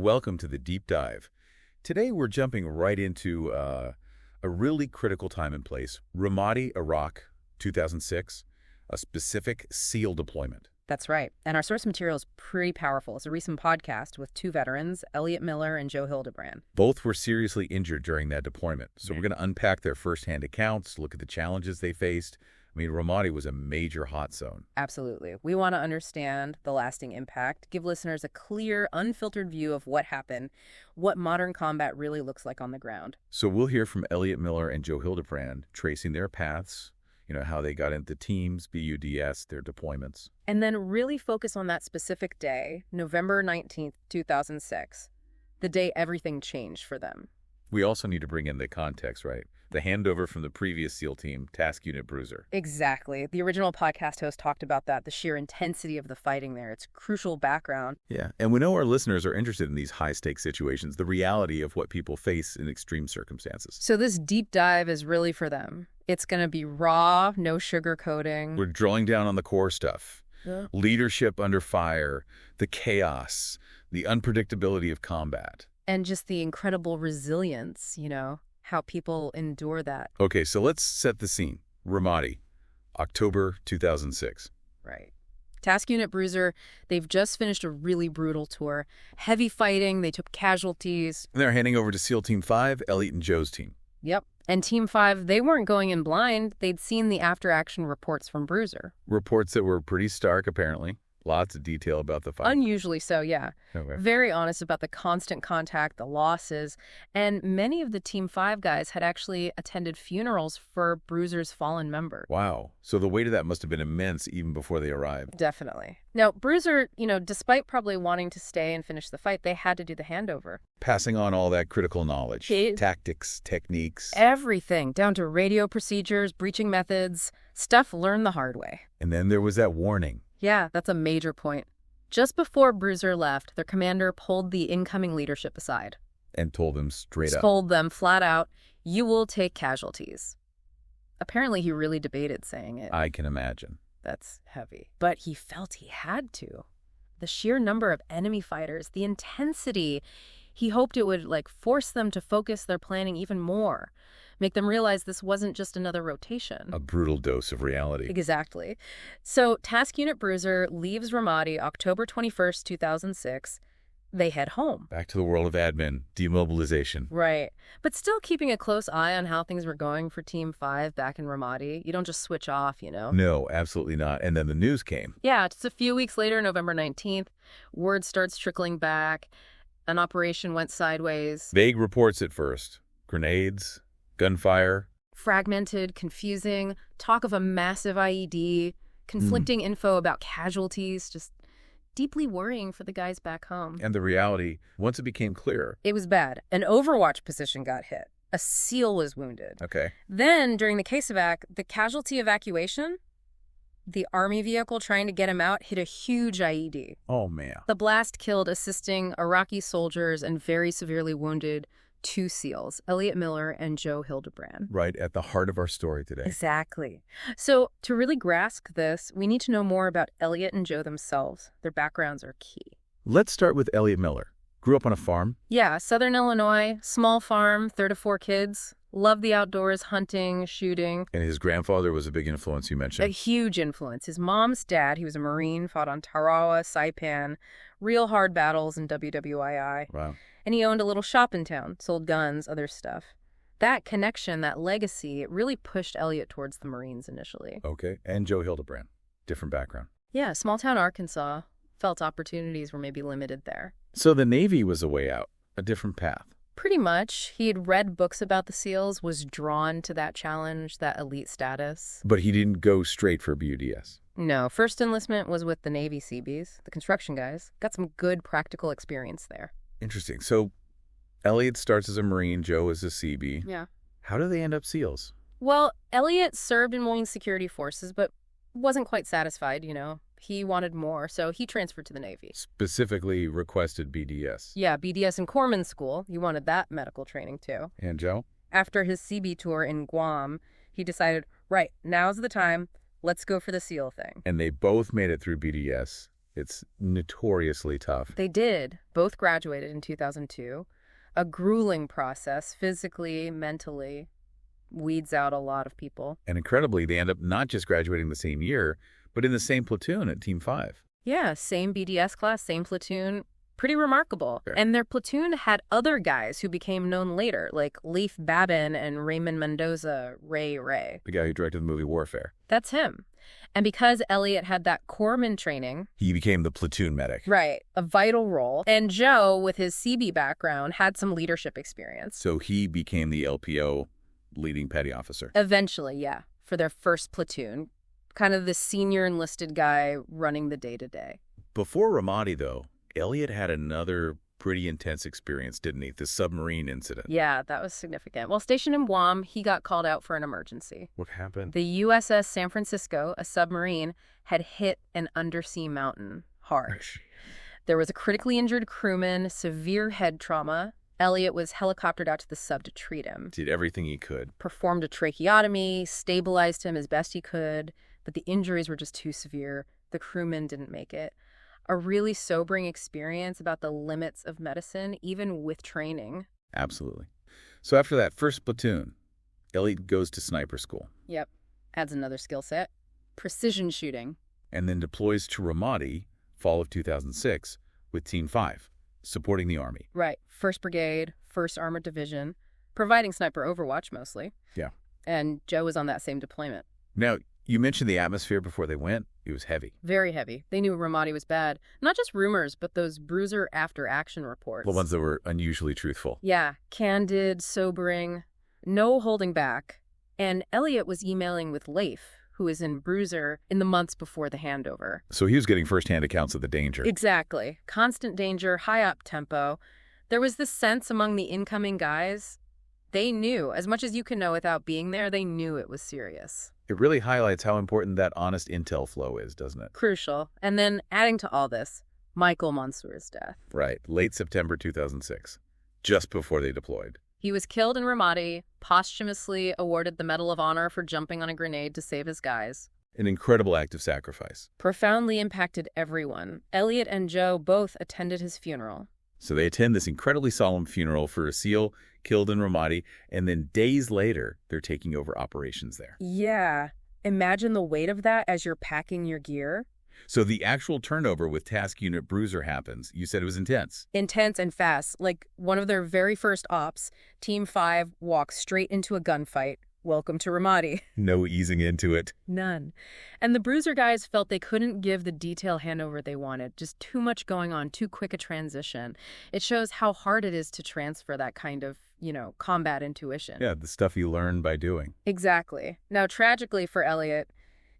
Welcome to the deep dive. Today we're jumping right into a really critical time and place. Ramadi, Iraq, 2006, a specific SEAL deployment. That's right. And our source material is pretty powerful. It's a recent podcast with two veterans, Elliott Miller and Joe Hildebrand. Both were seriously injured during that deployment. So we're going to unpack their firsthand accounts, look at the challenges they faced. I mean, Ramadi was a major hot zone. Absolutely. We want to understand the lasting impact, give listeners a clear, unfiltered view of what happened, what modern combat really looks like on the ground. So we'll hear from Elliott Miller and Joe Hildebrand, tracing their paths, how they got into teams, BUDS, their deployments. And then really focus on that specific day, November 19th, 2006, the day everything changed for them. We also need to bring in the context, right? The handover from the previous SEAL team, Task Unit Bruiser. Exactly. The original podcast host talked about that, the sheer intensity of the fighting there. It's crucial background. Yeah, and we know our listeners are interested in these high-stakes situations, the reality of what people face in extreme circumstances. So this deep dive is really for them. It's going to be raw, no sugarcoating. We're drilling down on the core stuff. Yeah. Leadership under fire, the chaos, the unpredictability of combat. And just the incredible resilience, how people endure that. Okay, so let's set the scene. Ramadi, October 2006. Right. Task Unit Bruiser, they've just finished a really brutal tour. Heavy fighting, they took casualties. And they're handing over to SEAL Team 5, Elliott and Joe's team. Yep. And Team 5, they weren't going in blind. They'd seen the after-action reports from Bruiser. Reports that were pretty stark, apparently. Lots of detail about the fight. Unusually so, yeah. Okay. Very honest about the constant contact, the losses. And many of the Team 5 guys had actually attended funerals for Bruiser's fallen members. Wow. So the weight of that must have been immense even before they arrived. Definitely. Now, Bruiser, despite probably wanting to stay and finish the fight, they had to do the handover. Passing on all that critical knowledge, tactics, techniques. Everything, down to radio procedures, breaching methods, stuff learned the hard way. And then there was that warning. Yeah, that's a major point. Just before Bruiser left, their commander pulled the incoming leadership aside. And told them straight up. Told them flat out, you will take casualties. Apparently he really debated saying it. I can imagine. That's heavy. But he felt he had to. The sheer number of enemy fighters, the intensity, he hoped it would force them to focus their planning even more. Make them realize this wasn't just another rotation. A brutal dose of reality. Exactly. So Task Unit Bruiser leaves Ramadi October 21st, 2006. They head home. Back to the world of admin, demobilization. Right. But still keeping a close eye on how things were going for Team 5 back in Ramadi. You don't just switch off, No, absolutely not. And then the news came. Yeah, just a few weeks later, November 19th, word starts trickling back. An operation went sideways. Vague reports at first. Grenades, gunfire. Fragmented, confusing, talk of a massive IED, conflicting info about casualties, just deeply worrying for the guys back home. And the reality, once it became clear. It was bad. An Overwatch position got hit. A SEAL was wounded. Okay. Then, during the case-evac, the casualty evacuation, the Army vehicle trying to get him out hit a huge IED. Oh, man. The blast killed assisting Iraqi soldiers and very severely wounded two SEALs, Elliott Miller and Joe Hildebrand. Right at the heart of our story today. Exactly. So to really grasp this, we need to know more about Elliott and Joe themselves. Their backgrounds are key. Let's start with Elliott Miller. Grew up on a farm. Yeah, Southern Illinois, small farm, 3 to 4 kids. Loved the outdoors, hunting, shooting. And his grandfather was a big influence, you mentioned. A huge influence. His mom's dad, he was a Marine, fought on Tarawa, Saipan, real hard battles in WWII. Wow. And he owned a little shop in town, sold guns, other stuff. That connection, that legacy, it really pushed Elliott towards the Marines initially. Okay. And Joe Hildebrand. Different background. Yeah, small town Arkansas. Felt opportunities were maybe limited there. So the Navy was a way out, a different path. Pretty much. He had read books about the SEALs, was drawn to that challenge, that elite status. But he didn't go straight for BUDS. No, first enlistment was with the Navy Seabees, the construction guys. Got some good practical experience there. Interesting. So Elliott starts as a Marine, Joe as a Seabee. Yeah. How do they end up SEALs? Well, Elliott served in Marine Security Forces, but wasn't quite satisfied, He wanted more, so he transferred to the Navy. Specifically requested BDS. Yeah, BDS and Corpsman School. He wanted that medical training, too. And Joe? After his Seabee tour in Guam, he decided, right, now's the time. Let's go for the SEAL thing. And they both made it through BDS. It's notoriously tough. They did. Both graduated in 2002. A grueling process, physically, mentally, weeds out a lot of people. And incredibly, they end up not just graduating the same year, but in the same platoon at Team 5. Yeah, same BDS class, same platoon. Pretty remarkable. Sure. And their platoon had other guys who became known later, like Leif Babin and Raymond Mendoza, Ray. The guy who directed the movie Warfare. That's him. And because Elliott had that corpsman training... He became the platoon medic. Right, a vital role. And Joe, with his CB background, had some leadership experience. So he became the LPO leading petty officer. Eventually, yeah, for their first platoon. Kind of the senior enlisted guy running the day-to-day. Before Ramadi, though, Elliott had another pretty intense experience, didn't he? The submarine incident. Yeah, that was significant. While stationed in Guam, he got called out for an emergency. What happened? The USS San Francisco, a submarine, had hit an undersea mountain hard. There was a critically injured crewman, severe head trauma. Elliott was helicoptered out to the sub to treat him. Did everything he could. Performed a tracheotomy, stabilized him as best he could, but the injuries were just too severe. The crewman didn't make it. A really sobering experience about the limits of medicine, even with training. Absolutely. So after that first platoon, Elliott goes to sniper school. Yep. Adds another skill set. Precision shooting. And then deploys to Ramadi, fall of 2006, with Team 5, supporting the Army. Right. 1st Brigade, 1st Armored Division, providing sniper overwatch mostly. Yeah. And Joe was on that same deployment. Now, you mentioned the atmosphere before they went. It was heavy. Very heavy. They knew Ramadi was bad. Not just rumors, but those bruiser after-action reports. The ones that were unusually truthful. Yeah. Candid, sobering, no holding back. And Elliott was emailing with Leif, who was in Bruiser, in the months before the handover. So he was getting firsthand accounts of the danger. Exactly. Constant danger, high up tempo. There was this sense among the incoming guys, they knew, as much as you can know without being there, they knew it was serious. It really highlights how important that honest intel flow is, doesn't it? Crucial. And then adding to all this, Michael Mansour's death. Right. Late September 2006, just before they deployed. He was killed in Ramadi, posthumously awarded the Medal of Honor for jumping on a grenade to save his guys. An incredible act of sacrifice. Profoundly impacted everyone. Elliott and Joe both attended his funeral. So they attend this incredibly solemn funeral for a SEAL killed in Ramadi, and then days later, they're taking over operations there. Yeah. Imagine the weight of that as you're packing your gear. So the actual turnover with Task Unit Bruiser happens. You said it was intense. Intense and fast. Like one of their very first ops, Team 5 walks straight into a gunfight. Welcome to Ramadi. No easing into it. None. And the Bruiser guys felt they couldn't give the detail handover they wanted. Just too much going on, too quick a transition. It shows how hard it is to transfer that kind of, combat intuition. Yeah, the stuff you learn by doing. Exactly. Now, tragically for Elliott,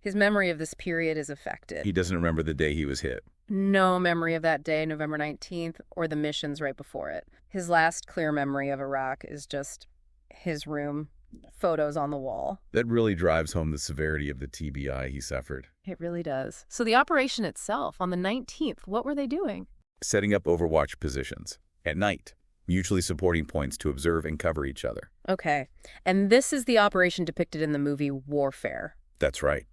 his memory of this period is affected. He doesn't remember the day he was hit. No memory of that day, November 19th, or the missions right before it. His last clear memory of Iraq is just his room, photos on the wall. That really drives home the severity of the TBI he suffered. It really does. So the operation itself, on the 19th, what were they doing? Setting up overwatch positions at night, mutually supporting points to observe and cover each other. Okay. And this is the operation depicted in the movie Warfare. That's right.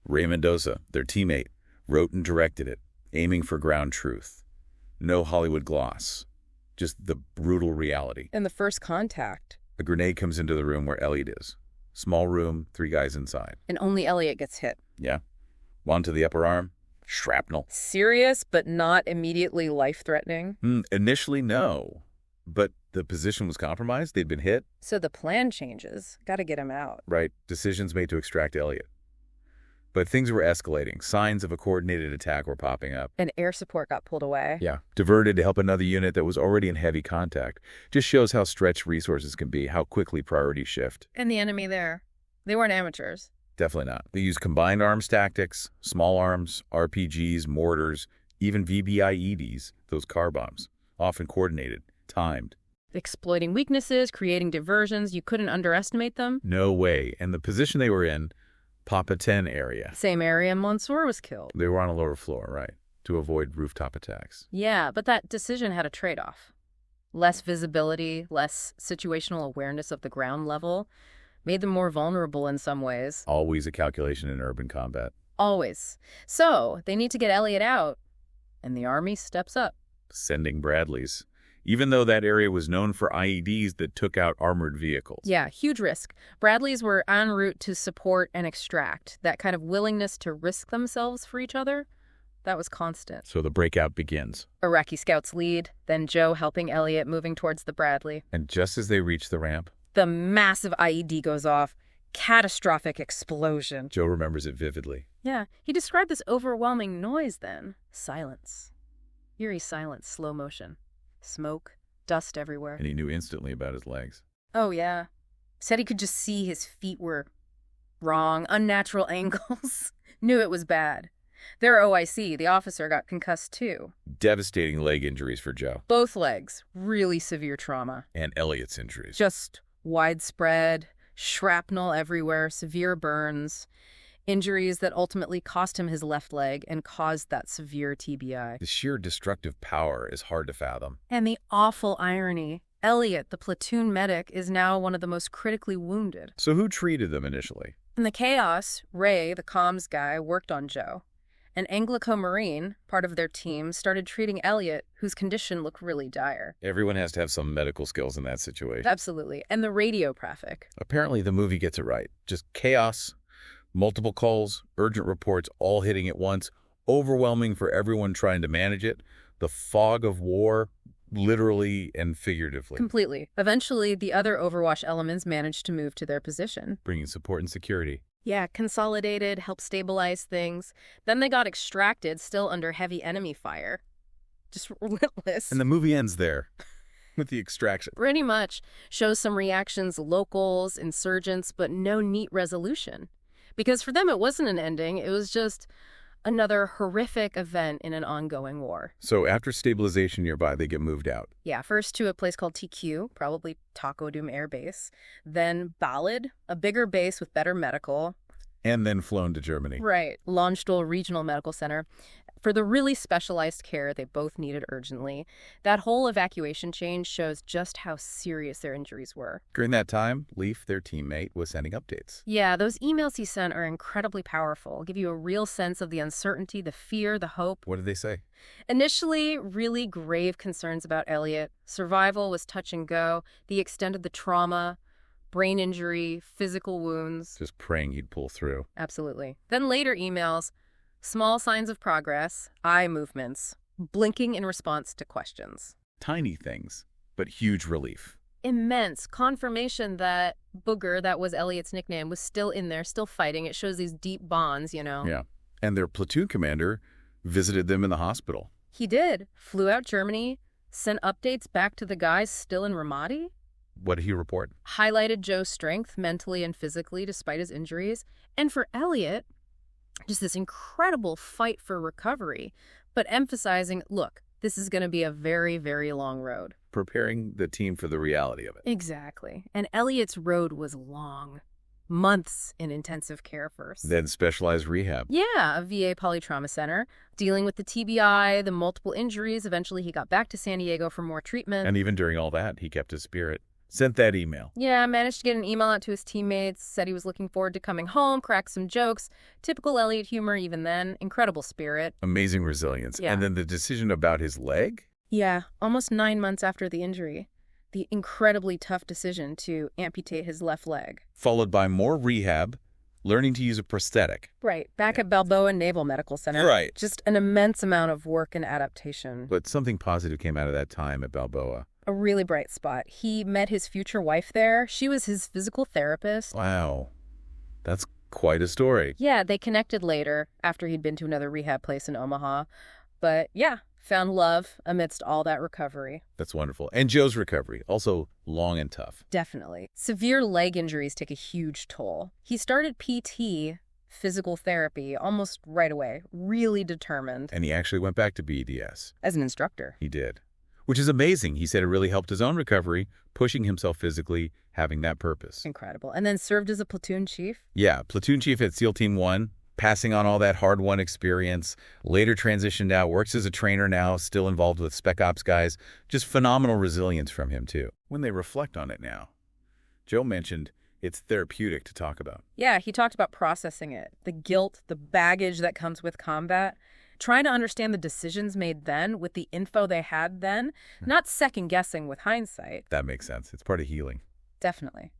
Ray Mendoza, their teammate, wrote and directed it, aiming for ground truth. No Hollywood gloss, just the brutal reality. And the first contact. A grenade comes into the room where Elliott is. Small room, 3 guys inside. And only Elliott gets hit. Yeah. One to the upper arm, shrapnel. Serious, but not immediately life-threatening? Initially, no. But the position was compromised. They'd been hit. So the plan changes. Got to get him out. Right. Decisions made to extract Elliott. But things were escalating. Signs of a coordinated attack were popping up. And air support got pulled away. Yeah. Diverted to help another unit that was already in heavy contact. Just shows how stretched resources can be, how quickly priorities shift. And the enemy there, they weren't amateurs. Definitely not. They used combined arms tactics, small arms, RPGs, mortars, even VBIEDs, those car bombs. Often coordinated, timed. Exploiting weaknesses, creating diversions. You couldn't underestimate them. No way. And the position they were in, Papa 10 area. Same area Mansour was killed. They were on a lower floor, right, to avoid rooftop attacks. Yeah, but that decision had a trade-off. Less visibility, less situational awareness of the ground level, made them more vulnerable in some ways. Always a calculation in urban combat. Always. So, they need to get Elliott out. And the Army steps up. Sending Bradleys, even though that area was known for IEDs that took out armored vehicles. Yeah, huge risk. Bradleys were en route to support and extract. That kind of willingness to risk themselves for each other, that was constant. So the breakout begins. Iraqi scouts lead, then Joe helping Elliott moving towards the Bradley. And just as they reach the ramp, The massive IED goes off. Catastrophic explosion. Joe remembers it vividly. Yeah, he described this overwhelming noise then. Silence. Eerie silence, slow motion. Smoke, dust everywhere. And he knew instantly about his legs. Oh, yeah. Said he could just see his feet were wrong, unnatural angles. Knew it was bad. Their OIC, the officer, got concussed too. Devastating leg injuries for Joe. Both legs, really severe trauma. And Elliott's injuries. Just widespread, shrapnel everywhere, severe burns. Injuries that ultimately cost him his left leg and caused that severe TBI. The sheer destructive power is hard to fathom. And the awful irony, Elliott, the platoon medic, is now one of the most critically wounded. So who treated them initially? In the chaos, Ray, the comms guy, worked on Joe. An Anglo-Marine, part of their team, started treating Elliott, whose condition looked really dire. Everyone has to have some medical skills in that situation. Absolutely. And the radio traffic. Apparently the movie gets it right. Just chaos, multiple calls, urgent reports all hitting at once, overwhelming for everyone trying to manage it. The fog of war, literally and figuratively. Completely. Eventually, the other Overwatch elements managed to move to their position. Bringing support and security. Yeah, consolidated, helped stabilize things. Then they got extracted, still under heavy enemy fire. Just relentless. And the movie ends there, with the extraction. Pretty much. Shows some reactions, locals, insurgents, but no neat resolution. Because for them, it wasn't an ending. It was just another horrific event in an ongoing war. So after stabilization nearby, they get moved out. Yeah, first to a place called TQ, probably Taco Doom Air Base. Then Ballad, a bigger base with better medical. And then flown to Germany. Right. Landstuhl Regional Medical Center. For the really specialized care they both needed urgently. That whole evacuation chain shows just how serious their injuries were. During that time, Leaf, their teammate, was sending updates. Yeah, those emails he sent are incredibly powerful. Give you a real sense of the uncertainty, the fear, the hope. What did they say? Initially, really grave concerns about Elliott. Survival was touch and go. The extent of the trauma, brain injury, physical wounds. Just praying he'd pull through. Absolutely. Then later emails, small signs of progress, eye movements, blinking in response to questions. Tiny things, but huge relief. Immense confirmation that Booger, that was Elliott's nickname, was still in there, still fighting. It shows these deep bonds, you know. Yeah. And their platoon commander visited them in the hospital. He did. Flew out Germany, sent updates back to the guys still in Ramadi. What did he report? Highlighted Joe's strength mentally and physically despite his injuries. And for Elliott, just this incredible fight for recovery, but emphasizing, look, this is going to be a very, very long road. Preparing the team for the reality of it. Exactly. And Elliott's road was long. Months in intensive care first. Then specialized rehab. Yeah, a VA polytrauma center. Dealing with the TBI, the multiple injuries. Eventually he got back to San Diego for more treatment. And even during all that, he kept his spirit. Sent that email. Yeah, managed to get an email out to his teammates. Said he was looking forward to coming home, cracked some jokes. Typical Elliott humor even then. Incredible spirit. Amazing resilience. Yeah. And then the decision about his leg? Yeah, almost 9 months after the injury. The incredibly tough decision to amputate his left leg. Followed by more rehab, learning to use a prosthetic. Right, back at Balboa Naval Medical Center. Right. Just an immense amount of work and adaptation. But something positive came out of that time at Balboa. A really bright spot. He met his future wife there. She was his physical therapist. Wow. That's quite a story. Yeah, they connected later after he'd been to another rehab place in Omaha. But yeah, found love amidst all that recovery. That's wonderful. And Joe's recovery, also long and tough. Definitely. Severe leg injuries take a huge toll. He started PT, physical therapy, almost right away, really determined. And he actually went back to BEDS. As an instructor. He did. Which is amazing. He said it really helped his own recovery, pushing himself physically, having that purpose. Incredible. And then served as a platoon chief. Yeah, platoon chief at SEAL Team 1, passing on all that hard-won experience, later transitioned out, works as a trainer now, still involved with Spec Ops guys. Just phenomenal resilience from him, too. When they reflect on it now, Joe mentioned it's therapeutic to talk about. Yeah, he talked about processing it, the guilt, the baggage that comes with combat, trying to understand the decisions made then with the info they had then, not second-guessing with hindsight. That makes sense. It's part of healing. Definitely.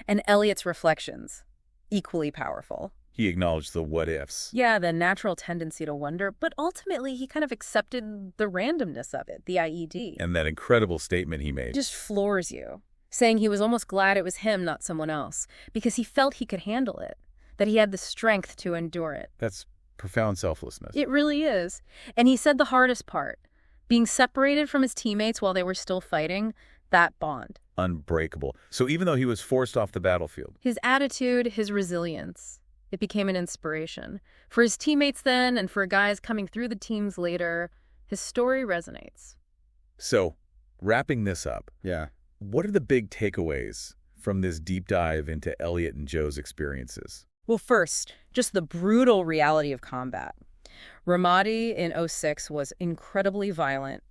And Elliott's reflections, equally powerful. He acknowledged the what-ifs. Yeah, the natural tendency to wonder, but ultimately he kind of accepted the randomness of it, the IED. And that incredible statement he made. Just floors you, saying he was almost glad it was him, not someone else, because he felt he could handle it, that he had the strength to endure it. That's profound selflessness. It really is. And he said the hardest part, being separated from his teammates while they were still fighting, that bond. Unbreakable. So even though he was forced off the battlefield. His attitude, his resilience, it became an inspiration. For his teammates then, and for guys coming through the teams later, his story resonates. So, wrapping this up. Yeah. What are the big takeaways from this deep dive into Elliott and Joe's experiences? Well, first, just the brutal reality of combat. Ramadi in '06 was incredibly violent.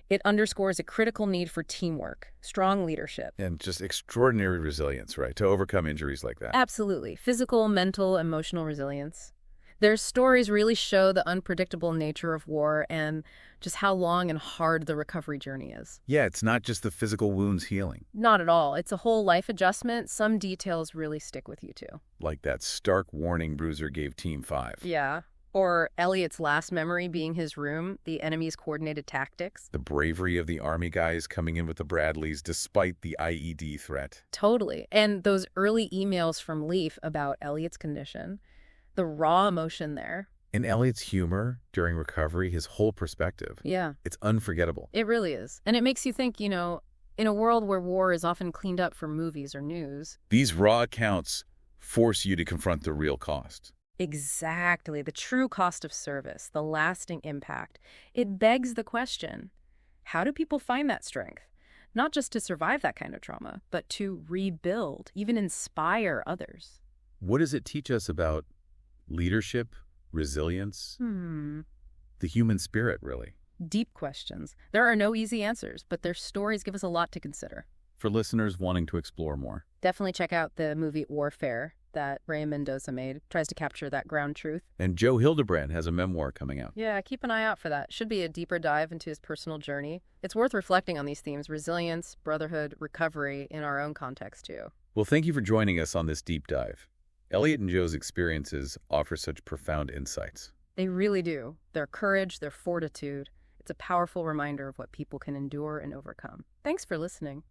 It underscores a critical need for teamwork, strong leadership. And just extraordinary resilience, right, to overcome injuries like that. Absolutely. Physical, mental, emotional resilience. Their stories really show the unpredictable nature of war and just how long and hard the recovery journey is. Yeah, it's not just the physical wounds healing. Not at all. It's a whole life adjustment. Some details really stick with you, too. Like that stark warning Bruiser gave Team 5. Yeah. Or Elliott's last memory being his room, the enemy's coordinated tactics. The bravery of the Army guys coming in with the Bradleys despite the IED threat. Totally. And those early emails from Leaf about Elliott's condition. The raw emotion there. And Elliott's humor during recovery, his whole perspective. Yeah. It's unforgettable. It really is. And it makes you think, in a world where war is often cleaned up for movies or news. These raw accounts force you to confront the real cost. Exactly. The true cost of service, the lasting impact. It begs the question, how do people find that strength? Not just to survive that kind of trauma, but to rebuild, even inspire others. What does it teach us about leadership, resilience, the human spirit, really? Deep questions. There are no easy answers, but their stories give us a lot to consider. For listeners wanting to explore more. Definitely check out the movie Warfare that Ray Mendoza made. Tries to capture that ground truth. And Joe Hildebrand has a memoir coming out. Yeah, keep an eye out for that. Should be a deeper dive into his personal journey. It's worth reflecting on these themes, resilience, brotherhood, recovery, in our own context, too. Well, thank you for joining us on this deep dive. Elliott and Joe's experiences offer such profound insights. They really do. Their courage, their fortitude. It's a powerful reminder of what people can endure and overcome. Thanks for listening.